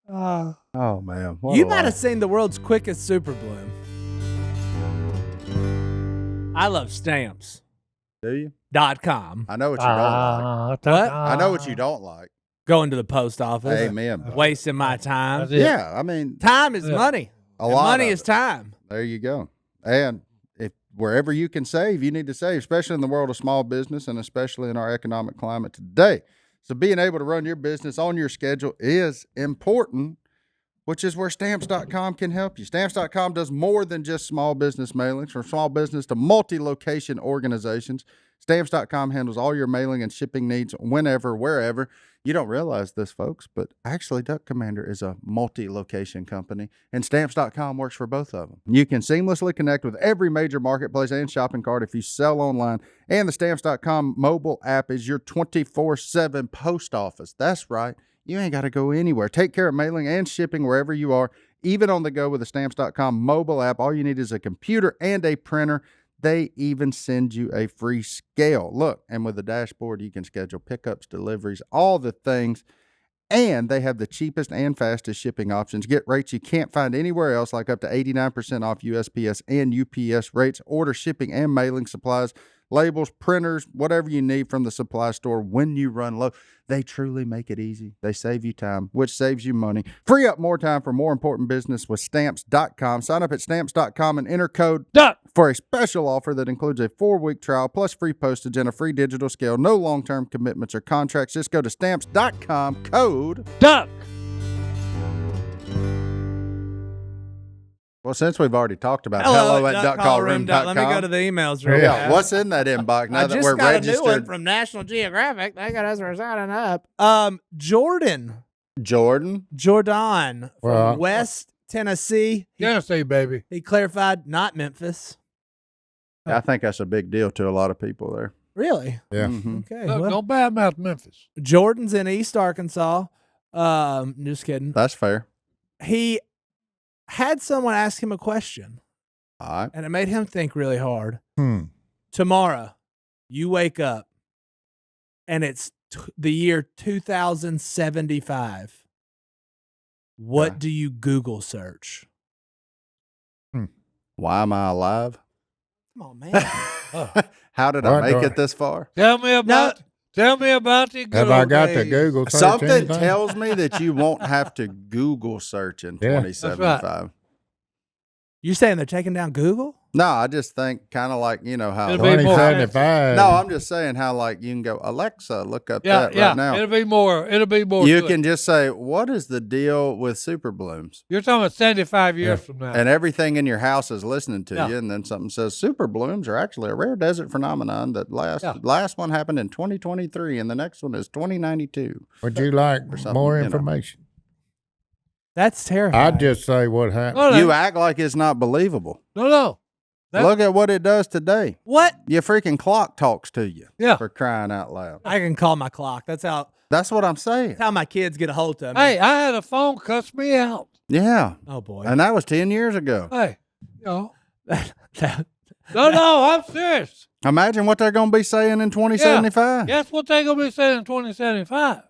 Oh man. You might have seen the world's quickest super bloom. I love stamps. Do you? .com. I know what you don't like. What? I know what you don't like. Going to the post office. Amen. Wasting my time. That's it. Yeah, I mean, Time is Yeah. money. a And lot. money of is it. time. There you go. And if wherever you can save, you need to save, especially in the world of small business and especially in our economic climate today. So being able to run your business on your schedule is important, which is where Stamps.com can help you. Stamps.com does more than just small business mailings. From small business to multi-location organizations, Stamps.com handles all your mailing and shipping needs whenever, wherever. You don't realize this, folks, but actually Duck Commander is a multi-location company, and Stamps.com works for both of them. You can seamlessly connect with every major marketplace and shopping cart if you sell online, and the Stamps.com mobile app is your 24/7 post office. That's right. You ain't got to go anywhere. Take care of mailing and shipping wherever you are, even on the go with the Stamps.com mobile app. All you need is a computer and a printer. They even send you a free scale. Look, and with the dashboard, you can schedule pickups, deliveries, all the things. And they have the cheapest and fastest shipping options. Get rates you can't find anywhere else, like up to 89% off USPS and UPS rates. Order shipping and mailing supplies, labels, printers, whatever you need from the supply store when you run low. They truly make it easy. They save you time, which saves you money. Free up more time for more important business with Stamps.com. Sign up at Stamps.com and enter code Duck. for a special offer that includes a 4-week trial plus free postage and a free digital scale. No long-term commitments or contracts. Just go to Stamps.com, code. Duck. Well, since we've already talked about hello at duckcallroom.com. Let me go to the emails real Yeah, fast. what's in that inbox now I that just we're got registered? a new one from National Geographic. They got us for signing up. Jordan Jordan. from Well, West Tennessee. Tennessee, baby. He clarified, not Memphis. I think that's a big deal to a lot of people there. Really? Yeah. Mhm. Okay. Look, well, don't badmouth Memphis. Jordan's in East Arkansas. Just kidding. That's fair. He had someone ask him a question, All right. and it made him think really hard. Tomorrow, you wake up, and it's the year 2075. What Okay. do you Google search? Why am I alive? Come on, man. How did I What make do it this far? Tell me about the good Have I old got to days. Google search Something anything? tells me that you won't have to Google search in Yeah. 2075. You saying they're taking down Google? No, I just think kind of like, you know, how. It'll be more 2075. No, I'm just saying how like you can go, Alexa, look up Yeah, that yeah. right now. It'll be more. You to can it. just say, what is the deal with super blooms? You're talking about 75 years from now. And everything in your house is listening to Yeah. you, and then something says super blooms are actually a rare desert phenomenon that last one happened in 2023, and the next one is 2092. Would you like something, more you know. information? That's terrifying. I'd just say what happened. No, You act like it's not believable. no. That- Look at what it does today. What? Your freaking clock talks to you. Yeah. For crying out loud. I can call my clock. That's how That's what I'm saying. my kids get a hold of me. Hey, I had a phone cuss me out. Yeah. Oh boy. And that was 10 years ago. Hey, you know. That- No, I'm serious. Imagine what they're going to be saying in 2075. Guess what they're gonna be saying in 2075?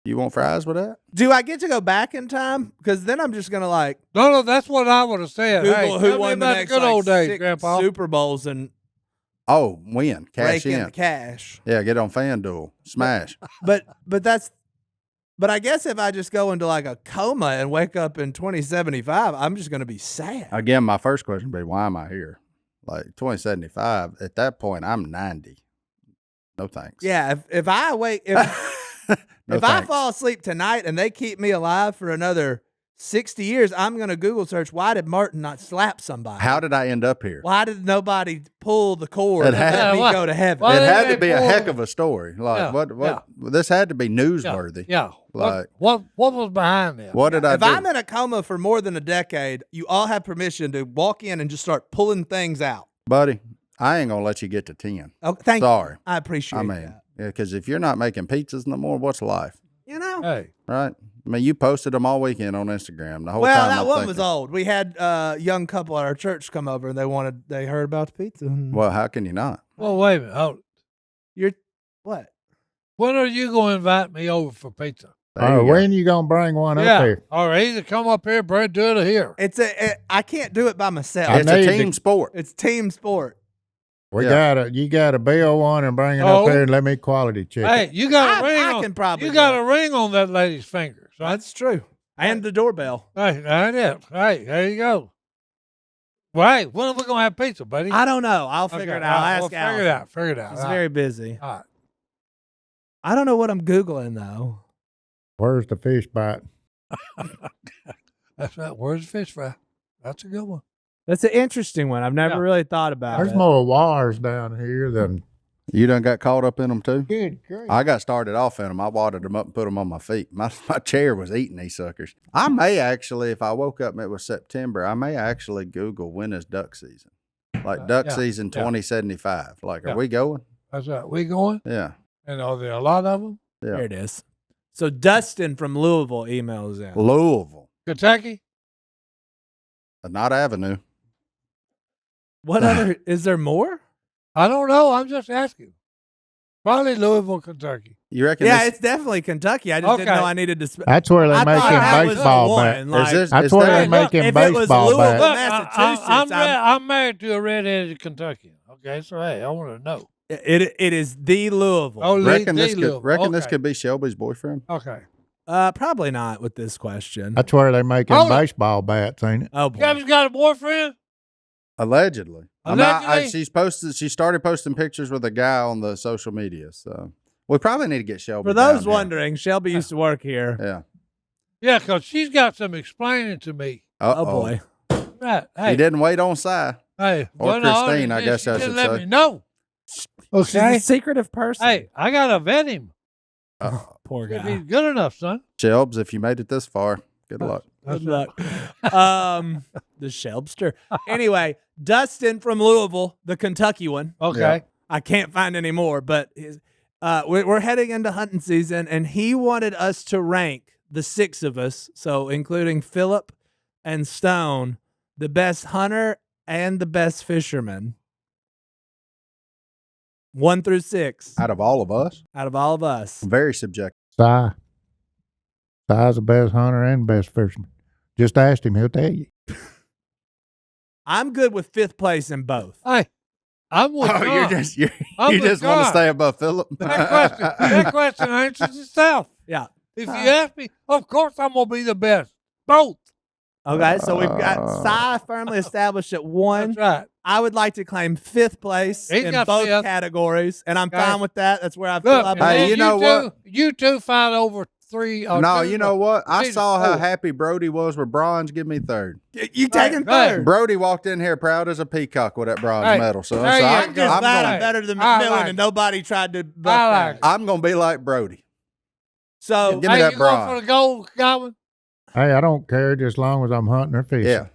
You want fries with that? Do I get to go back in time? Because then I'm just gonna like No, that's what I would have said. Google Hey, who tell me won the about next good like, old days, 6 Grandpa. Super Bowls and Oh, win. Cash rake in in. the cash. Yeah, get on FanDuel. Smash. But I guess if I just go into like a coma and wake up in 2075, I'm just gonna be sad. Again, my first question would be, why am I here? Like 2075, at that point, I'm 90. No thanks. Yeah, if I wake if No if I thanks. fall asleep tonight and they keep me alive for another 60 years, I'm gonna Google search why did Martin not slap somebody? How did I end up here? Why did nobody pull the cord It and had- let me Why- go to heaven? why- It had they to be a pull- heck of a story. Like Yeah, what this had to be newsworthy. Yeah. Like- what was behind that? What did I If do? I'm in a coma for more than a decade, you all have permission to walk in and just start pulling things out. Buddy, I ain't gonna let you get to 10. Oh, thank Sorry. you. I appreciate I mean, that. yeah, because if you're not making pizzas no more, what's life? You know? Hey, Right? I mean, you posted them all weekend on Instagram. The whole Well, time that I'm one thinking, was old. We had a young couple at our church come over and they heard about the pizza. Well, how can you not? well, wait a minute. Oh, You're what? when are you going to invite me over for pizza? There you go. When you gonna bring one up here? All right, either come up here, Brad, do it here. I can't do it by myself. I It's a need team to- sport. It's team sport. You gotta bill one and bring it Oh. up here and let me quality check. Hey, it. you got a I ring can probably You do got it. a ring on that lady's fingers, right? That's true. And the doorbell. Hey, that's it. Hey, there you go. Right, when are we gonna have pizza, buddy? I don't know. I'll figure it out. I'll ask Figure it Al. out. Figure it out. He's All right. very busy. All right. I don't know what I'm Googling though. Where's the fish bite? That's right. Where's the fish fry? That's a good one. That's an interesting one. I've never Yeah. really thought about There's it. more wires down here than. You done got caught up in them too? Good grief. I got started off in them. I wadded them up and put them on my feet. My chair was eating these suckers. I may actually, if I woke up and it was September, I may actually Google when is duck season. Like duck yeah, season yeah. 2075. Like, Yeah. are we going? That's right. We going? Yeah. And are there a lot of them? Yeah. There it is. So Dustin from Louisville emails in. Louisville, Kentucky? not Avenue. What other is there more? I don't know. I'm just asking. Probably Louisville, Kentucky. You reckon Yeah, this, it's definitely Kentucky. I just didn't Okay. know I needed to. That's where they I make thought him that was the baseball one, bat. like- is this, That's is where there- they make him if it was baseball Louisville, bat. Look, Massachusetts, I'm married to a redheaded Kentuckian. Okay, so hey, I want to know. It is the Louisville. Oh, reckon Lee this could Louisville. reckon this Okay. could be Shelby's boyfriend? Okay. Probably not with this question. That's where they make him Hold it. baseball bats, ain't it? Oh boy. Kevin's got a boyfriend? Allegedly. Allegedly? She started posting pictures with a guy on the social media. So we probably need to get Shelby. For those down here. wondering, Shelby used to work here. Yeah. Yeah, because she's got some explaining to me. Oh boy. Right. He Hey, didn't wait on Si. hey. Or well, no, Christine, I she guess I didn't should let say. me know. She's Okay. a secretive person. Hey, I got to vet him. Poor If guy. he's good enough, son. Shelbs, if you made it this far, good luck. Good luck. The Shelbster. Anyway, Dustin from Louisville, the Kentucky one. Okay. Yeah. I can't find any more, but we're heading into hunting season, and he wanted us to rank the 6 of us, so including Phillip and Stone, the best hunter and the best fisherman. 1 through 6 Out of all of us, out of all of us. very subjective. Si. Si's the best hunter and best fisherman. Just ask him, he'll tell you. I'm good with 5th place in both. Hey, I'm with Oh, John. you I'm just with want to John. stay above Phillip. That question answers itself. Yeah. If you ask me, of course I'm going to be the best. Both. Okay, so we've got Si firmly established at 1. That's right. I would like to claim 5th place He's in got both 5th. categories, and I'm Okay. fine with that. That's where I feel Look, up. and Hey, then you know what? You two fight over 3. Or No, 2, you know what? I Peter, saw how 4. happy Brody was with bronze. Give me third. You taking Right. 3rd? Brody walked in here proud as a peacock with that bronze Hey, medal. So, there you I'm go. just glad gonna- I'm better than I McMillan, like and it. nobody tried to buck I like that. I'm going to be like Brody. So Give me that you bronze. going for the gold, Godwin? Hey, I don't care just as long as I'm hunting or fishing. Yeah.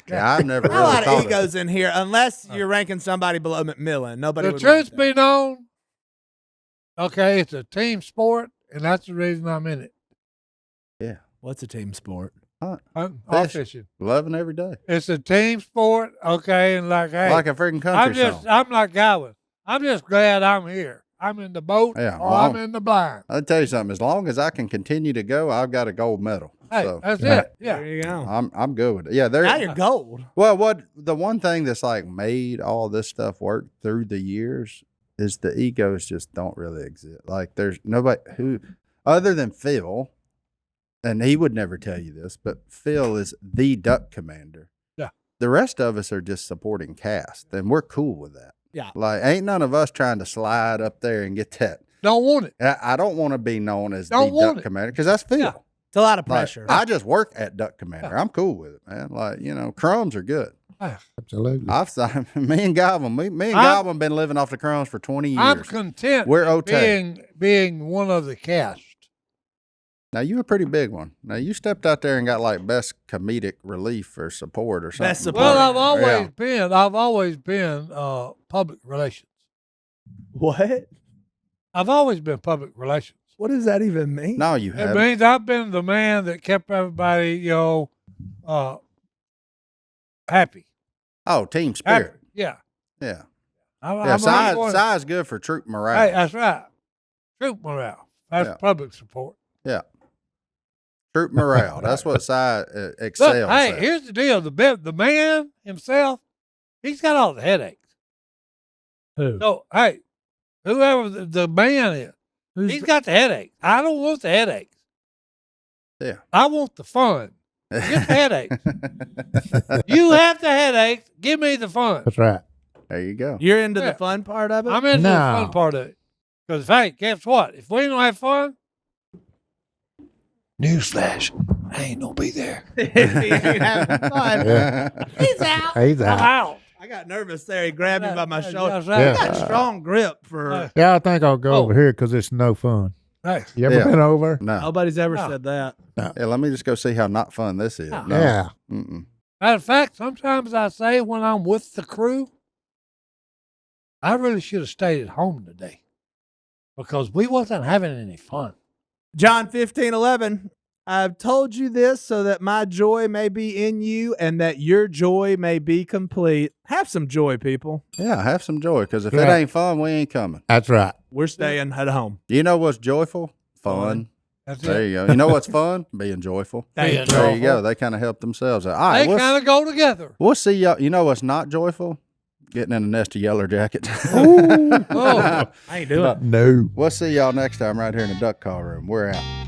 Yeah, I've never a really lot thought of egos in here, unless you're ranking somebody below McMillan. Nobody. The would truth want that. be known, okay, it's a team sport, and that's the reason I'm in it. What's a team sport? I'm Fish. fishing. Loving every day. It's a team sport, okay, and like, hey, Like a freaking country song. I'm like Godwin. I'm just glad I'm here. I'm in the boat, Yeah, or well, I'm in the blind. I'll tell you something. As long as I can continue to go, I've got a gold medal. Hey, So that's it. There Yeah. you go. I'm good with it. Yeah, there. Now you're gold. Well, what the one thing that's like made all this stuff work through the years is the egos just don't really exist. Like there's nobody who, other than Phil, and he would never tell you this, but Phil is the duck commander. Yeah. The rest of us are just supporting cast, and we're cool with that. Yeah. Like ain't none of us trying to slide up there and get that. Don't want it. I don't want to be known as Don't the want duck it. commander because that's Phil. Yeah. It's a lot of Like, pressure. I just work at Duck Commander. I'm cool with it, man. Like, crumbs are good. Absolutely. Me and Godwin, Godwin been living off the crumbs for 20 years. I'm content We're okay. being one of the cast. Now, you a pretty big one. Now, you stepped out there and got like best comedic relief or support or something. Best support. Well, Partner, I've always been public relations. What? I've always been public relations. What does that even mean? No, you It haven't. means I've been the man that kept everybody, happy. Oh, team Happy. spirit. Yeah. Yeah. I'm Size good for troop morale. Hey, that's right. Troop morale. That's Yeah. public support. Yeah. Troop morale. That's what size Look, excels hey, at. here's the deal. The man himself, he's got all the headaches. Who? So, hey, whoever the man is, he's got the headaches. I don't want the headaches. Yeah. I want the fun. Get the headaches. You have the headaches. Give me the fun. That's right. There you go. You're into Yeah. the fun part of it? I'm into the No. fun part of it. Because, hey, guess what? If we don't have fun, newsflash, I ain't gonna be there. He ain't having fun. Yeah. He's out. He's I'm out. out. I got nervous there. He grabbed me by my shoulder. That's right. Yeah. He got strong grip for. Yeah, I think I'll go Oh. over here because it's no fun. Hey, You ever Yeah. been over? No. Nobody's ever No. said that. Yeah, let me just go see how not fun this is. No. Yeah. Mm-mm. matter of fact, sometimes I say when I'm with the crew, I really should have stayed at home today because we wasn't having any fun. John 15:11. I've told you this so that my joy may be in you and that your joy may be complete. Have some joy, people. Yeah, have some joy because if it Yeah. ain't fun, we ain't coming. That's right. We're staying at home. You know what's joyful? Fun. That's There it. you go. You know what's fun? Being joyful. Thank Being you. There you joyful. go. They kind of help themselves out. All right, They kind of go together. we'll see y'all. You know what's not joyful? Getting in a nest of yellow jackets. Oh, I ain't doing it. No. We'll see y'all next time right here in the duck call room. We're out.